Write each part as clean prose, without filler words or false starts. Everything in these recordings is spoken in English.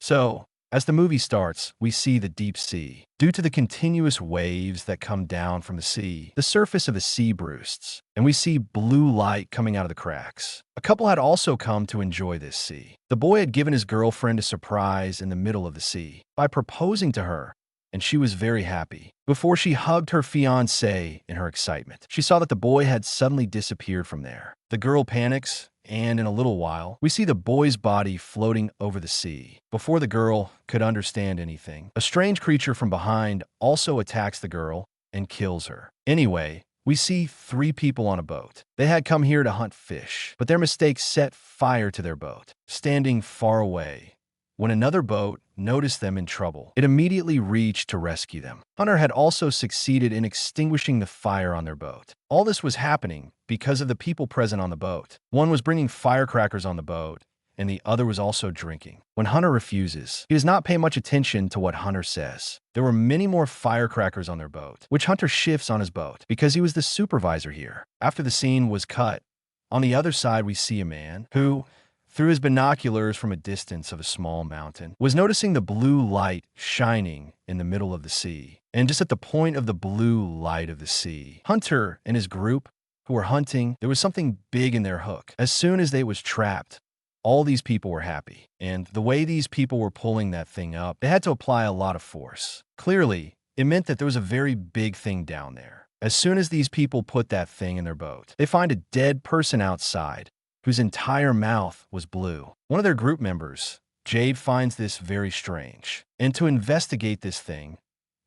So, as the movie starts, we see the deep sea. Due to the continuous waves that come down from the sea, the surface of the sea bruists, and we see blue light coming out of the cracks. A couple had also come to enjoy this sea. The boy had given his girlfriend a surprise in the middle of the sea by proposing to her, and she was very happy. Before she hugged her fiancé in her excitement, she saw that the boy had suddenly disappeared from there. The girl panics, and in a little while, we see the boy's body floating over the sea. Before the girl could understand anything, a strange creature from behind also attacks the girl and kills her. Anyway, we see 3 people on a boat. They had come here to hunt fish, but their mistake set fire to their boat, standing far away. When another boat noticed them in trouble, it immediately reached to rescue them. Hunter had also succeeded in extinguishing the fire on their boat. All this was happening because of the people present on the boat. One was bringing firecrackers on the boat, and the other was also drinking. When Hunter refuses, he does not pay much attention to what Hunter says. There were many more firecrackers on their boat, which Hunter shifts on his boat because he was the supervisor here. After the scene was cut, on the other side we see a man who, through his binoculars from a distance of a small mountain, was noticing the blue light shining in the middle of the sea. And just at the point of the blue light of the sea, Hunter and his group, who were hunting, there was something big in their hook. As soon as they was trapped, all these people were happy. And the way these people were pulling that thing up, they had to apply a lot of force. Clearly, it meant that there was a very big thing down there. As soon as these people put that thing in their boat, they find a dead person outside, whose entire mouth was blue. One of their group members, Jade, finds this very strange. And to investigate this thing,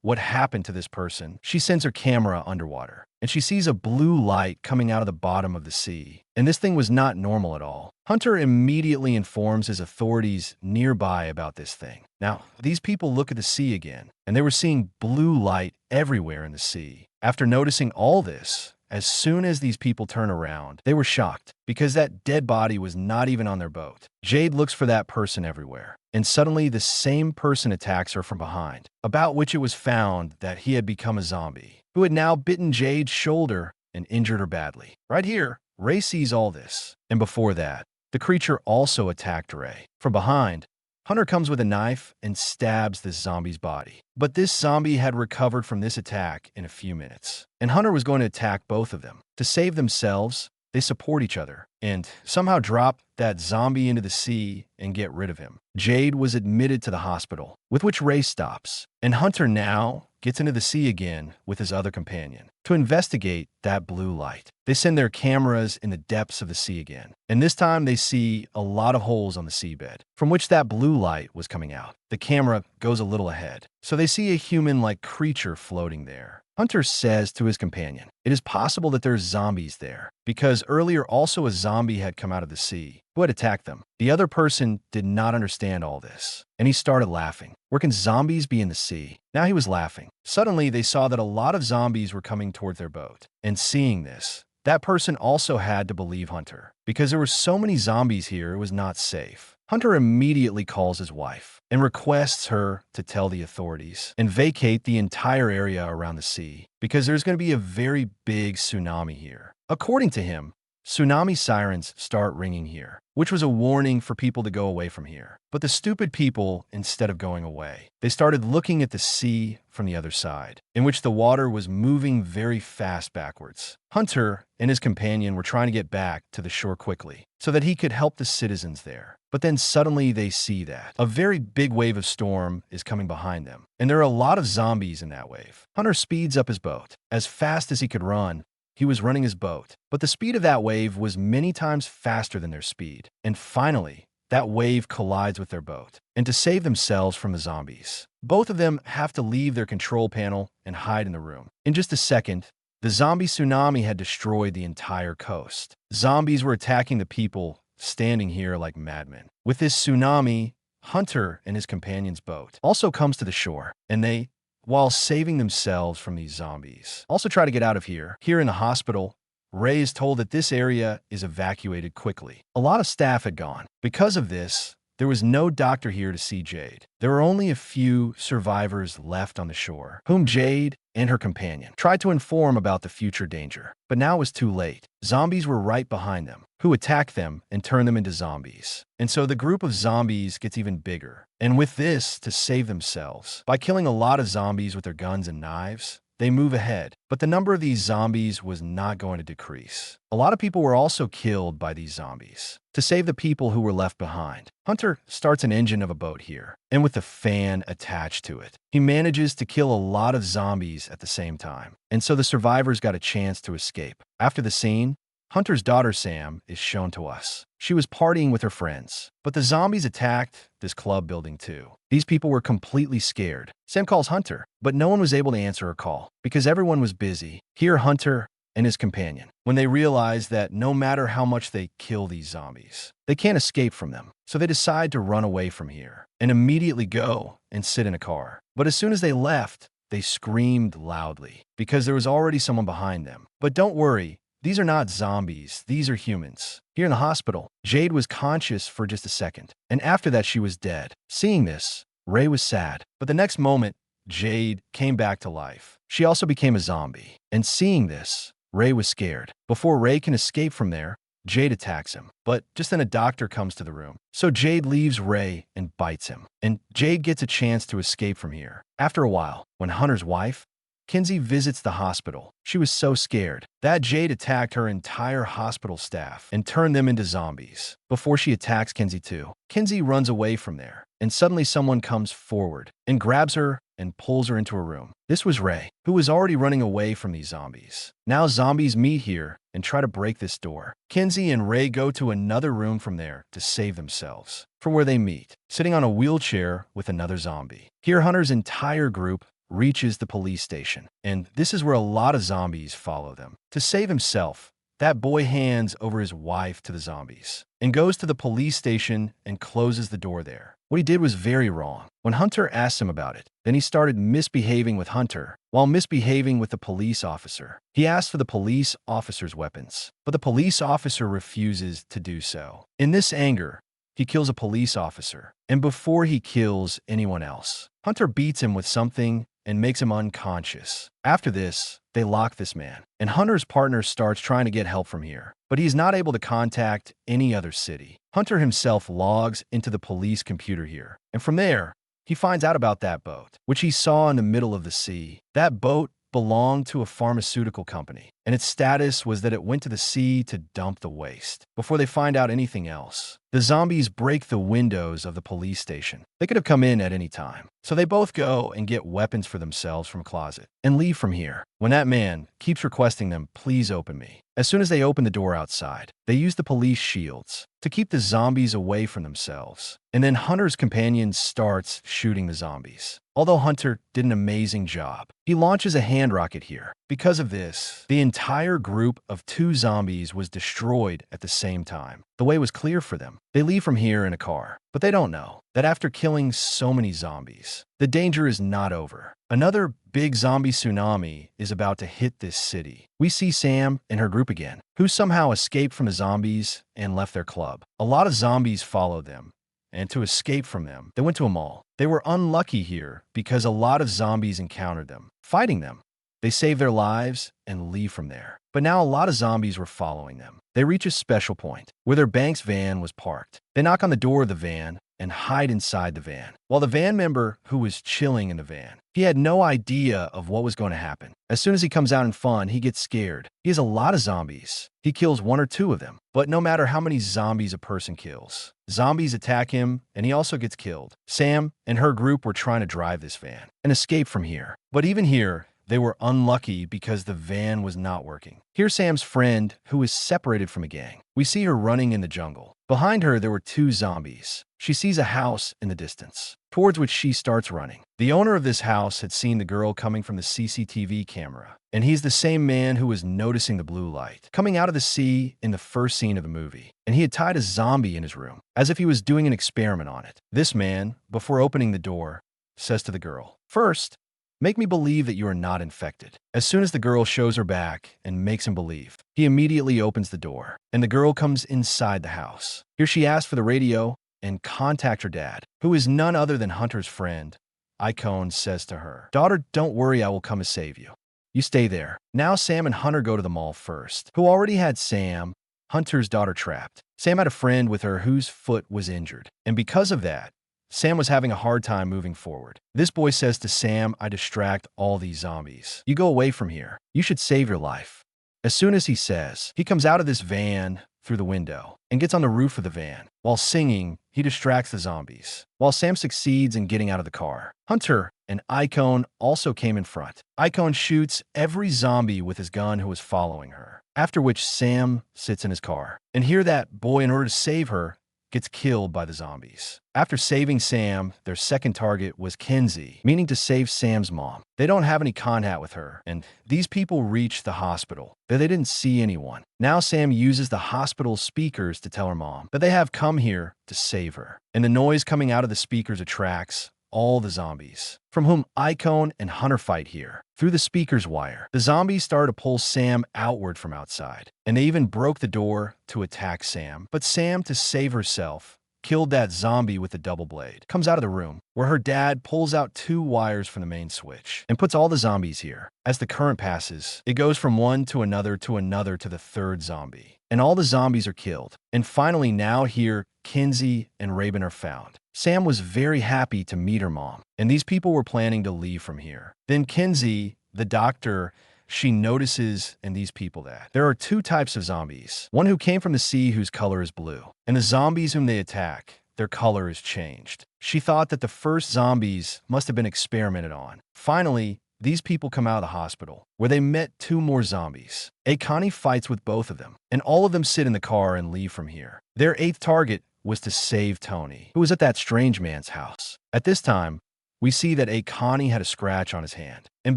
what happened to this person, she sends her camera underwater. And she sees a blue light coming out of the bottom of the sea. And this thing was not normal at all. Hunter immediately informs his authorities nearby about this thing. Now, these people look at the sea again, and they were seeing blue light everywhere in the sea. After noticing all this, as soon as these people turn around, they were shocked because that dead body was not even on their boat. Jade looks for that person everywhere, and suddenly the same person attacks her from behind, about which it was found that he had become a zombie, who had now bitten Jade's shoulder and injured her badly. Right here, Ray sees all this, and before that, the creature also attacked Ray. From behind, Hunter comes with a knife and stabs this zombie's body. But this zombie had recovered from this attack in a few minutes, and Hunter was going to attack both of them. To save themselves, they support each other and somehow drop that zombie into the sea and get rid of him. Jade was admitted to the hospital, with which Ray stops, and Hunter now gets into the sea again with his other companion to investigate that blue light. They send their cameras in the depths of the sea again, and this time they see a lot of holes on the seabed from which that blue light was coming out. The camera goes a little ahead, so they see a human-like creature floating there. Hunter says to his companion, it is possible that there's zombies there, because earlier also a zombie had come out of the sea who had attacked them. The other person did not understand all this, and he started laughing. Where can zombies be in the sea? Now he was laughing. Suddenly, they saw that a lot of zombies were coming toward their boat, and seeing this, that person also had to believe Hunter. Because there were so many zombies here, it was not safe. Hunter immediately calls his wife and requests her to tell the authorities and vacate the entire area around the sea because there's going to be a very big tsunami here. According to him, tsunami sirens start ringing here, which was a warning for people to go away from here. But the stupid people, instead of going away, they started looking at the sea from the other side, in which the water was moving very fast backwards. Hunter and his companion were trying to get back to the shore quickly so that he could help the citizens there. But then suddenly they see that a very big wave of storm is coming behind them, and there are a lot of zombies in that wave. Hunter speeds up his boat. As fast as he could run, he was running his boat, but the speed of that wave was many times faster than their speed. And finally, that wave collides with their boat. And to save themselves from the zombies, both of them have to leave their control panel and hide in the room. In just a second, the zombie tsunami had destroyed the entire coast. Zombies were attacking the people standing here like madmen. With this tsunami, Hunter and his companion's boat also comes to the shore, and they, while saving themselves from these zombies, also try to get out of here. Here in the hospital, Ray is told that this area is evacuated quickly. A lot of staff had gone. Because of this, there was no doctor here to see Jade. There were only a few survivors left on the shore, whom Jade and her companion tried to inform about the future danger. But now it was too late. Zombies were right behind them, who attacked them and turned them into zombies. And so the group of zombies gets even bigger. And with this, to save themselves, by killing a lot of zombies with their guns and knives, they move ahead, but the number of these zombies was not going to decrease. A lot of people were also killed by these zombies. To save the people who were left behind, Hunter starts an engine of a boat here, and with a fan attached to it. He manages to kill a lot of zombies at the same time, and so the survivors got a chance to escape. After the scene, Hunter's daughter Sam is shown to us. She was partying with her friends, but the zombies attacked this club building too. These people were completely scared. Sam calls Hunter, but no one was able to answer her call because everyone was busy. Here, Hunter and his companion, when they realize that no matter how much they kill these zombies, they can't escape from them. So they decide to run away from here and immediately go and sit in a car. But as soon as they left, they screamed loudly because there was already someone behind them. But don't worry, these are not zombies, these are humans. Here in the hospital, Jade was conscious for just a second, and after that she was dead. Seeing this, Ray was sad, but the next moment, Jade came back to life. She also became a zombie, and seeing this, Ray was scared. Before Ray can escape from there, Jade attacks him, but just then a doctor comes to the room. So Jade leaves Ray and bites him, and Jade gets a chance to escape from here. After a while, when Hunter's wife, Kinsey, visits the hospital, she was so scared that Jade attacked her entire hospital staff and turned them into zombies. Before she attacks Kinsey too, Kinsey runs away from there, and suddenly someone comes forward and grabs her and pulls her into a room. This was Ray, who was already running away from these zombies. Now zombies meet here and try to break this door. Kinsey and Ray go to another room from there to save themselves. From where they meet, sitting on a wheelchair with another zombie. Here, Hunter's entire group reaches the police station, and this is where a lot of zombies follow them. To save himself, that boy hands over his wife to the zombies and goes to the police station and closes the door there. What he did was very wrong. When Hunter asked him about it, then he started misbehaving with Hunter while misbehaving with the police officer. He asked for the police officer's weapons, but the police officer refuses to do so. In this anger, he kills a police officer, and before he kills anyone else, Hunter beats him with something and makes him unconscious. After this, they lock this man, and Hunter's partner starts trying to get help from here, but he's not able to contact any other city. Hunter himself logs into the police computer here, and from there, he finds out about that boat, which he saw in the middle of the sea. That boat belonged to a pharmaceutical company, and its status was that it went to the sea to dump the waste. Before they find out anything else, the zombies break the windows of the police station. They could have come in at any time. So they both go and get weapons for themselves from a closet and leave from here. When that man keeps requesting them, please open me. As soon as they open the door outside, they use the police shields to keep the zombies away from themselves. And then Hunter's companion starts shooting the zombies. Although Hunter did an amazing job, he launches a hand rocket here. Because of this, the entire group of 2 zombies was destroyed at the same time. The way was clear for them. They leave from here in a car, but they don't know that after killing so many zombies, the danger is not over. Another big zombie tsunami is about to hit this city. We see Sam and her group again, who somehow escaped from the zombies and left their club. A lot of zombies followed them, and to escape from them, they went to a mall. They were unlucky here because a lot of zombies encountered them, fighting them. They save their lives and leave from there. But now a lot of zombies were following them. They reach a special point where their bank's van was parked. They knock on the door of the van and hide inside the van. While the van member, who was chilling in the van, he had no idea of what was going to happen. As soon as he comes out in fun, he gets scared. He has a lot of zombies. He kills 1 or 2 of them. But no matter how many zombies a person kills, zombies attack him and he also gets killed. Sam and her group were trying to drive this van and escape from here. But even here, they were unlucky because the van was not working. Here's Sam's friend, who is separated from a gang. We see her running in the jungle. Behind her, there were 2 zombies. She sees a house in the distance, towards which she starts running. The owner of this house had seen the girl coming from the CCTV camera, and he's the same man who was noticing the blue light coming out of the sea in the first scene of the movie. And he had tied a zombie in his room, as if he was doing an experiment on it. This man, before opening the door, says to the girl, "First, make me believe that you are not infected." As soon as the girl shows her back and makes him believe, he immediately opens the door, and the girl comes inside the house. Here she asks for the radio, and contact her dad, who is none other than Hunter's friend. Icon says to her, "Daughter, don't worry, I will come and save you. You stay there." Now Sam and Hunter go to the mall first, who already had Sam, Hunter's daughter, trapped. Sam had a friend with her whose foot was injured, and because of that, Sam was having a hard time moving forward. This boy says to Sam, "I distract all these zombies. You go away from here. You should save your life." As soon as he says, he comes out of this van through the window and gets on the roof of the van. While singing, he distracts the zombies, while Sam succeeds in getting out of the car. Hunter and Icon also came in front. Icon shoots every zombie with his gun who was following her, after which Sam sits in his car. And here that boy, in order to save her, gets killed by the zombies. After saving Sam, their second target was Kenzie, meaning to save Sam's mom. They don't have any contact with her, and these people reach the hospital, but they didn't see anyone. Now Sam uses the hospital speakers to tell her mom that they have come here to save her. And the noise coming out of the speakers attracts all the zombies, from whom Icon and Hunter fight here. Through the speaker's wire, the zombies started to pull Sam outward from outside, and they even broke the door to attack Sam. But Sam, to save herself, killed that zombie with the double blade. Comes out of the room, where her dad pulls out 2 wires from the main switch, and puts all the zombies here. As the current passes, it goes from one to another to the 3rd zombie, and all the zombies are killed. And finally now here, Kenzie and Raven are found. Sam was very happy to meet her mom, and these people were planning to leave from here. Then Kenzie, the doctor, she notices in these people that there are 2 types of zombies. One who came from the sea whose color is blue, and the zombies whom they attack, their color is changed. She thought that the first zombies must have been experimented on. Finally, these people come out of the hospital, where they met 2 more zombies. Akani fights with both of them, and all of them sit in the car and leave from here. Their 8th target was to save Tony, who was at that strange man's house. At this time, we see that Akani had a scratch on his hand, and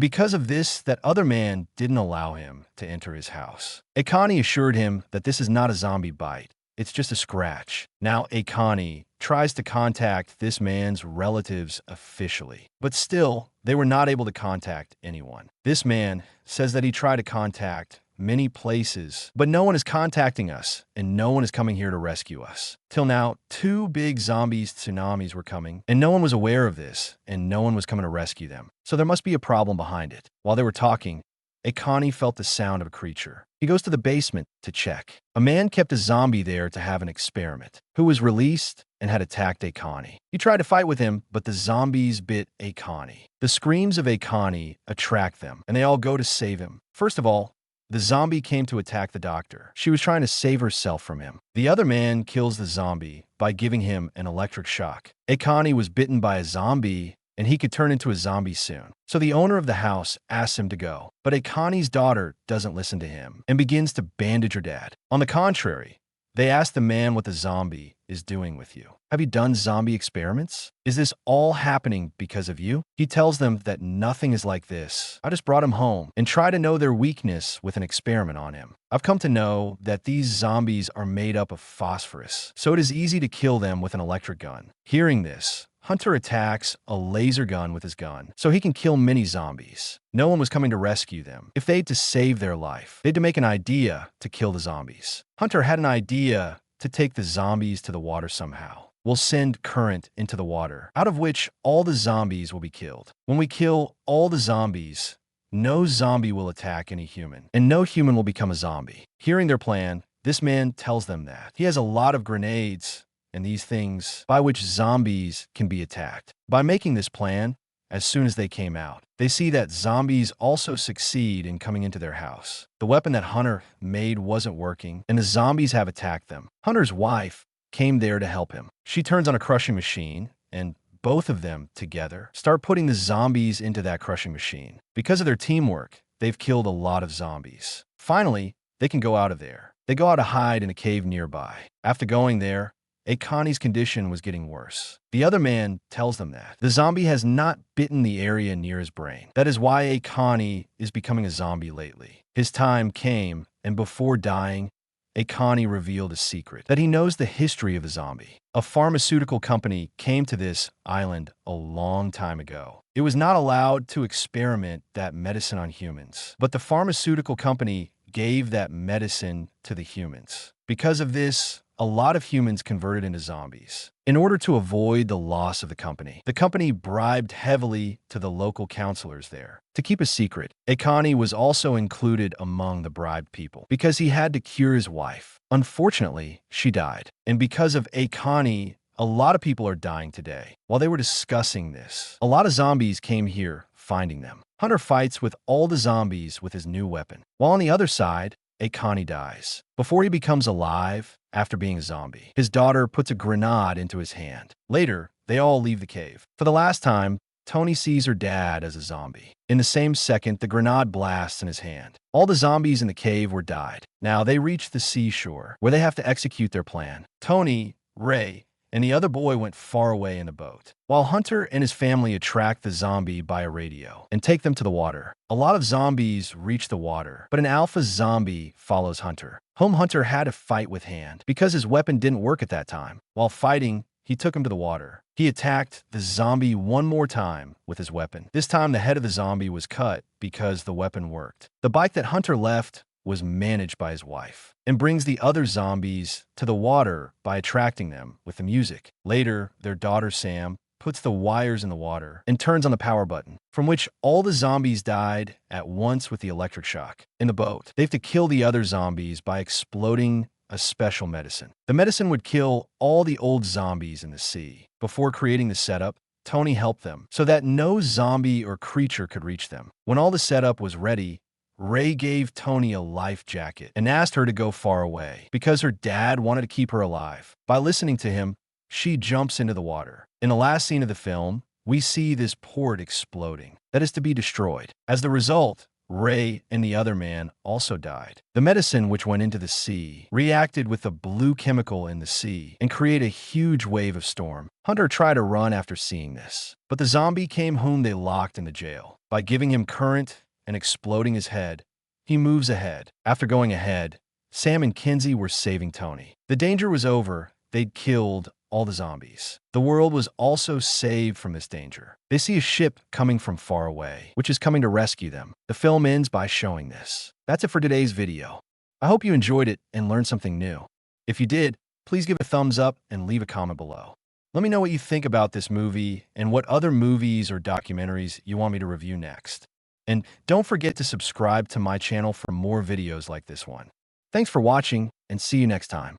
because of this, that other man didn't allow him to enter his house. Akani assured him that this is not a zombie bite, it's just a scratch. Now Akani tries to contact this man's relatives officially, but still, they were not able to contact anyone. This man says that he tried to contact many places, but no one is contacting us, and no one is coming here to rescue us. Till now, 2 big zombies tsunamis were coming, and no one was aware of this, and no one was coming to rescue them. So there must be a problem behind it. While they were talking, Akani felt the sound of a creature. He goes to the basement to check. A man kept a zombie there to have an experiment, who was released and had attacked Akani. He tried to fight with him, but the zombies bit Akani. The screams of Akani attract them, and they all go to save him. First of all, the zombie came to attack the doctor. She was trying to save herself from him. The other man kills the zombie by giving him an electric shock. Akani was bitten by a zombie, and he could turn into a zombie soon. So the owner of the house asks him to go, but Akani's daughter doesn't listen to him and begins to bandage her dad. On the contrary, they ask the man what the zombie is doing with you. Have you done zombie experiments? Is this all happening because of you? He tells them that nothing is like this. I just brought him home and try to know their weakness with an experiment on him. I've come to know that these zombies are made up of phosphorus, so it is easy to kill them with an electric gun. Hearing this, Hunter attacks a laser gun with his gun, so he can kill many zombies. No one was coming to rescue them. If they had to save their life, they had to make an idea to kill the zombies. Hunter had an idea to take the zombies to the water somehow. We'll send current into the water, out of which all the zombies will be killed. When we kill all the zombies, no zombie will attack any human, and no human will become a zombie. Hearing their plan, this man tells them that he has a lot of grenades and these things by which zombies can be attacked. By making this plan, as soon as they came out, they see that zombies also succeed in coming into their house. The weapon that Hunter made wasn't working, and the zombies have attacked them. Hunter's wife came there to help him. She turns on a crushing machine, and both of them together start putting the zombies into that crushing machine. Because of their teamwork, they've killed a lot of zombies. Finally, they can go out of there. They go out to hide in a cave nearby. After going there, Akani's condition was getting worse. The other man tells them that the zombie has not bitten the area near his brain. That is why Akani is becoming a zombie lately. His time came, and before dying, Akani revealed a secret, that he knows the history of the zombie. A pharmaceutical company came to this island a long time ago. It was not allowed to experiment that medicine on humans, but the pharmaceutical company gave that medicine to the humans. Because of this, a lot of humans converted into zombies. In order to avoid the loss of the company bribed heavily to the local counselors there. To keep a secret, Akani was also included among the bribed people because he had to cure his wife. Unfortunately, she died. And because of Akani, a lot of people are dying today. While they were discussing this, a lot of zombies came here, finding them. Hunter fights with all the zombies with his new weapon, while on the other side, Akani dies. Before he becomes alive, after being a zombie, his daughter puts a grenade into his hand. Later, they all leave the cave. For the last time, Tony sees her dad as a zombie. In the same second, the grenade blasts in his hand. All the zombies in the cave were died. Now they reach the seashore, where they have to execute their plan. Tony, Ray, and the other boy went far away in a boat, while Hunter and his family attract the zombie by a radio and take them to the water. A lot of zombies reach the water, but an alpha zombie follows Hunter. Hunter had to fight with hand because his weapon didn't work at that time. While fighting, he took him to the water. He attacked the zombie one more time with his weapon. This time, the head of the zombie was cut because the weapon worked. The bike that Hunter left was managed by his wife and brings the other zombies to the water by attracting them with the music. Later, their daughter Sam puts the wires in the water and turns on the power button, from which all the zombies died at once with the electric shock. In the boat, they have to kill the other zombies by exploding a special medicine. The medicine would kill all the old zombies in the sea. Before creating the setup, Tony helped them so that no zombie or creature could reach them. When all the setup was ready, Ray gave Tony a life jacket and asked her to go far away because her dad wanted to keep her alive. By listening to him, she jumps into the water. In the last scene of the film, we see this port exploding that is to be destroyed. As the result, Ray and the other man also died. The medicine which went into the sea reacted with the blue chemical in the sea and created a huge wave of storm. Hunter tried to run after seeing this, but the zombie came whom they locked in the jail. By giving him current and exploding his head, he moves ahead. After going ahead, Sam and Kinsey were saving Tony. The danger was over. They'd killed all the zombies. The world was also saved from this danger. They see a ship coming from far away, which is coming to rescue them. The film ends by showing this. That's it for today's video. I hope you enjoyed it and learned something new. If you did, please give a thumbs up and leave a comment below. Let me know what you think about this movie and what other movies or documentaries you want me to review next. And don't forget to subscribe to my channel for more videos like this one. Thanks for watching, and see you next time.